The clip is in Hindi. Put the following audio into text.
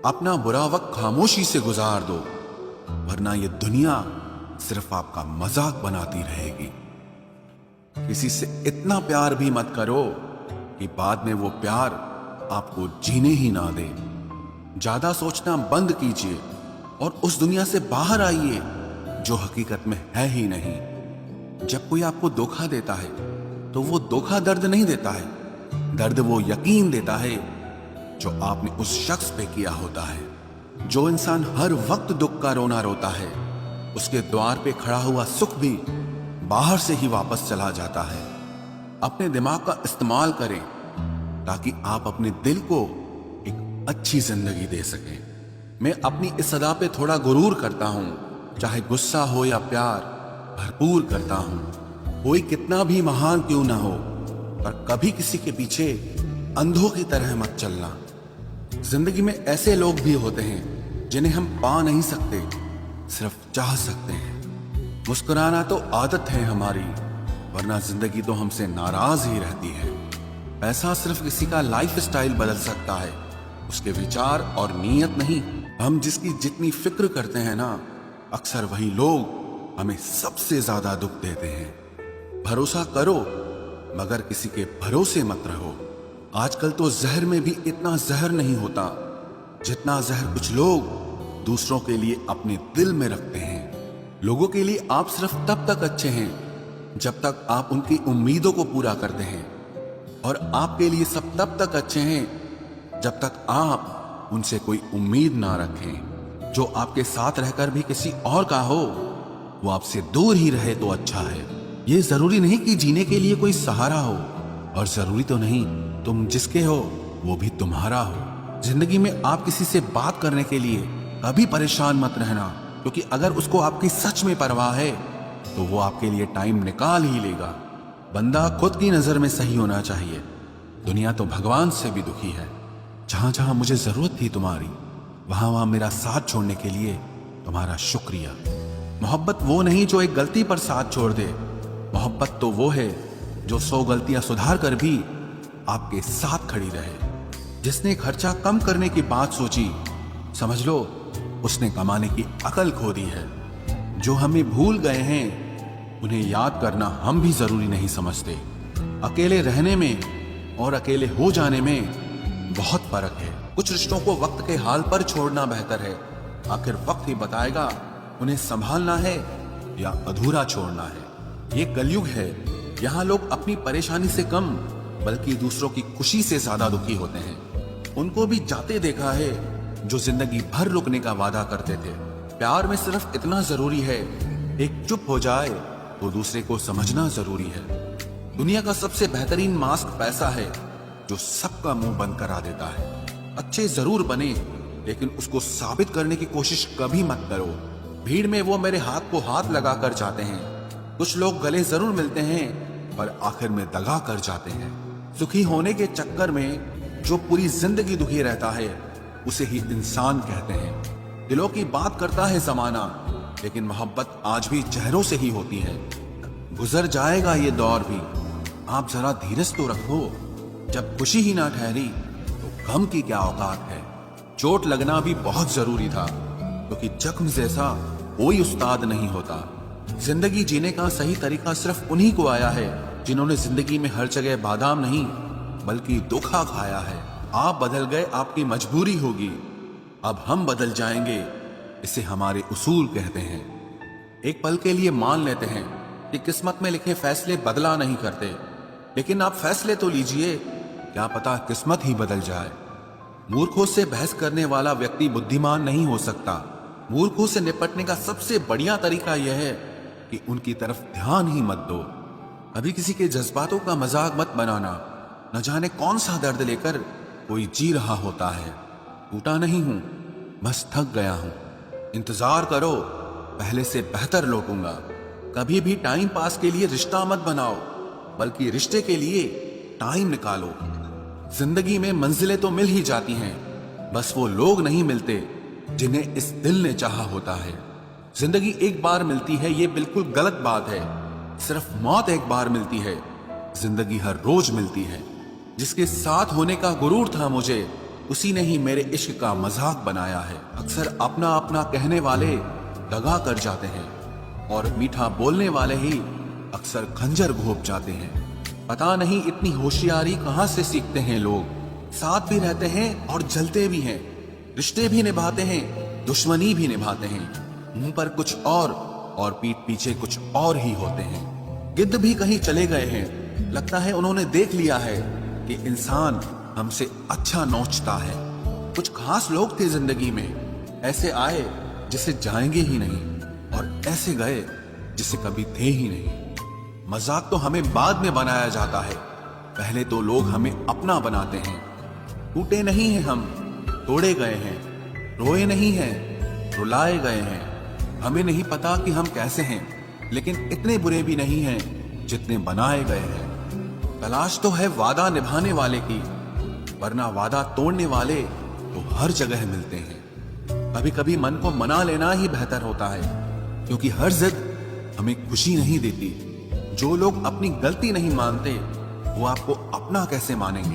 अपना बुरा वक्त खामोशी से गुजार दो, वरना ये दुनिया सिर्फ आपका मजाक बनाती रहेगी। किसी से इतना प्यार भी मत करो कि बाद में वो प्यार आपको जीने ही ना दे। ज्यादा सोचना बंद कीजिए और उस दुनिया से बाहर आइए जो हकीकत में है ही नहीं। जब कोई आपको धोखा देता है तो वो धोखा दर्द नहीं देता है, दर्द वो यकीन देता है जो आपने उस शख्स पे किया होता है। जो इंसान हर वक्त दुख का रोना रोता है, उसके द्वार पे खड़ा हुआ सुख भी बाहर से ही वापस चला जाता है। अपने दिमाग का इस्तेमाल करें ताकि आप अपने दिल को एक अच्छी जिंदगी दे सकें। मैं अपनी इस सदा पे थोड़ा गुरूर करता हूं, चाहे गुस्सा हो या प्यार भरपूर करता हूं। कोई कितना भी महान क्यों ना हो, पर कभी किसी के पीछे अंधों की तरह मत चलना। जिंदगी में ऐसे लोग भी होते हैं जिन्हें हम पा नहीं सकते, सिर्फ चाह सकते हैं। मुस्कुराना तो आदत है हमारी, वरना जिंदगी तो हमसे नाराज ही रहती है। पैसा सिर्फ किसी का लाइफ स्टाइल बदल सकता है, उसके विचार और नीयत नहीं। हम जिसकी जितनी फिक्र करते हैं ना, अक्सर वही लोग हमें सबसे ज्यादा दुख देते हैं। भरोसा करो मगर किसी के भरोसे मत रहो। आजकल तो जहर में भी इतना जहर नहीं होता जितना जहर कुछ लोग दूसरों के लिए अपने दिल में रखते हैं। लोगों के लिए आप सिर्फ तब तक अच्छे हैं जब तक आप उनकी उम्मीदों को पूरा करते हैं, और आपके लिए सब तब तक अच्छे हैं जब तक आप उनसे कोई उम्मीद ना रखें। जो आपके साथ रहकर भी किसी और का हो, वो आपसे दूर ही रहे तो अच्छा है। ये जरूरी नहीं कि जीने के लिए कोई सहारा हो, और जरूरी तो नहीं तुम जिसके हो वो भी तुम्हारा हो। जिंदगी में आप किसी से बात करने के लिए कभी परेशान मत रहना, क्योंकि अगर उसको आपकी सच में परवाह है तो वो आपके लिए टाइम निकाल ही लेगा। बंदा खुद की नजर में सही होना चाहिए, दुनिया तो भगवान से भी दुखी है। जहां जहां मुझे जरूरत थी तुम्हारी, वहां वहां मेरा साथ छोड़ने के लिए तुम्हारा शुक्रिया। मोहब्बत वो नहीं जो एक गलती पर साथ छोड़ दे, मोहब्बत तो वो है जो 100 गलतियां सुधार कर भी आपके साथ खड़ी रहे। जिसने खर्चा कम करने की बात सोची, समझ लो उसने कमाने की अकल खो दी है। जो हमें भूल गए हैं उन्हें याद करना हम भी जरूरी नहीं समझते। अकेले रहने में और अकेले हो जाने में बहुत फर्क है। कुछ रिश्तों को वक्त के हाल पर छोड़ना बेहतर है। आखिर वक्त ही बताएगा उन्हें संभालना है या अधूरा छोड़ना है। ये कलयुग है, यहाँ लोग अपनी परेशानी से कम बल्कि दूसरों की खुशी से ज्यादा दुखी होते हैं। उनको भी जाते देखा है जो जिंदगी भर रुकने का वादा करते थे। प्यार में सिर्फ इतना जरूरी है, एक चुप हो जाए तो दूसरे को समझना जरूरी है। दुनिया का सबसे बेहतरीन मास्क पैसा है जो सबका मुंह बंद करा देता है। अच्छे जरूर बने, लेकिन उसको साबित करने की कोशिश कभी मत करो। भीड़ में वो मेरे हाथ को हाथ लगा कर जाते हैं। कुछ लोग गले जरूर मिलते हैं पर आखिर में दगा कर जाते हैं। सुखी होने के चक्कर में जो पूरी जिंदगी दुखी रहता है उसे ही इंसान कहते हैं। दिलों की बात करता है जमाना, लेकिन मोहब्बत आज भी चेहरों से ही होती है। गुजर जाएगा ये दौर भी, आप जरा धीरज तो रखो। जब खुशी ही ना ठहरी तो गम की क्या औकात है। चोट लगना भी बहुत जरूरी था, क्योंकि जख्म जैसा कोई उस्ताद नहीं होता। जिंदगी जीने का सही तरीका सिर्फ उन्हीं को आया है जिन्होंने जिंदगी में हर जगह बादाम नहीं बल्कि धोखा खाया है। आप बदल गए, आपकी मजबूरी होगी, अब हम बदल जाएंगे, इसे हमारे उसूल कहते हैं। एक पल के लिए मान लेते हैं कि किस्मत में लिखे फैसले बदला नहीं करते, लेकिन आप फैसले तो लीजिए, क्या पता किस्मत ही बदल जाए। मूर्खों से बहस करने वाला व्यक्ति बुद्धिमान नहीं हो सकता। मूर्खों से निपटने का सबसे बढ़िया तरीका यह है कि उनकी तरफ ध्यान ही मत दो। अभी किसी के जज्बातों का मजाक मत बनाना। न जाने कौन सा दर्द लेकर कोई जी रहा होता है। टूटा नहीं हूं, बस थक गया हूं। इंतजार करो, पहले से बेहतर लौटूंगा। कभी भी टाइम पास के लिए रिश्ता मत बनाओ, बल्कि रिश्ते के लिए टाइम निकालो। जिंदगी में मंजिलें तो मिल ही जाती हैं, बस वो लोग नहीं मिलते जिन्हें इस दिल ने चाहा होता है। जिंदगी एक बार मिलती है, ये बिल्कुल गलत बात है। सिर्फ मौत एक बार मिलती है, जिंदगी हर रोज मिलती है। जिसके साथ होने का गुरूर था मुझे, उसी ने ही मेरे इश्क का मजाक बनाया है। अक्सर अपना अपना कहने वाले दगा कर जाते हैं और मीठा बोलने वाले ही अक्सर खंजर घोंप जाते हैं। पता नहीं इतनी होशियारी कहां से सीखते हैं लोग। साथ भी रहते हैं और जलते भी हैं, रिश्ते भी निभाते हैं, दुश्मनी भी निभाते हैं। मुंह पर कुछ और पीठ पीछे कुछ और ही होते हैं। गिद्ध भी कहीं चले गए हैं, लगता है उन्होंने देख लिया है कि इंसान हमसे अच्छा नोचता है। कुछ खास लोग थे जिंदगी में, ऐसे आए जिसे जाएंगे ही नहीं और ऐसे गए जिसे कभी थे ही नहीं। मजाक तो हमें बाद में बनाया जाता है, पहले तो लोग हमें अपना बनाते हैं। टूटे नहीं हैं हम, तोड़े गए हैं, रोए नहीं हैं, रुलाए गए हैं। हमें नहीं पता कि हम कैसे हैं, लेकिन इतने बुरे भी नहीं हैं जितने बनाए गए हैं। तलाश तो है वादा निभाने वाले की, वरना वादा तोड़ने वाले तो हर जगह मिलते हैं। कभी कभी मन को मना लेना ही बेहतर होता है, क्योंकि हर जिद हमें खुशी नहीं देती। जो लोग अपनी गलती नहीं मानते वो आपको अपना कैसे मानेंगे।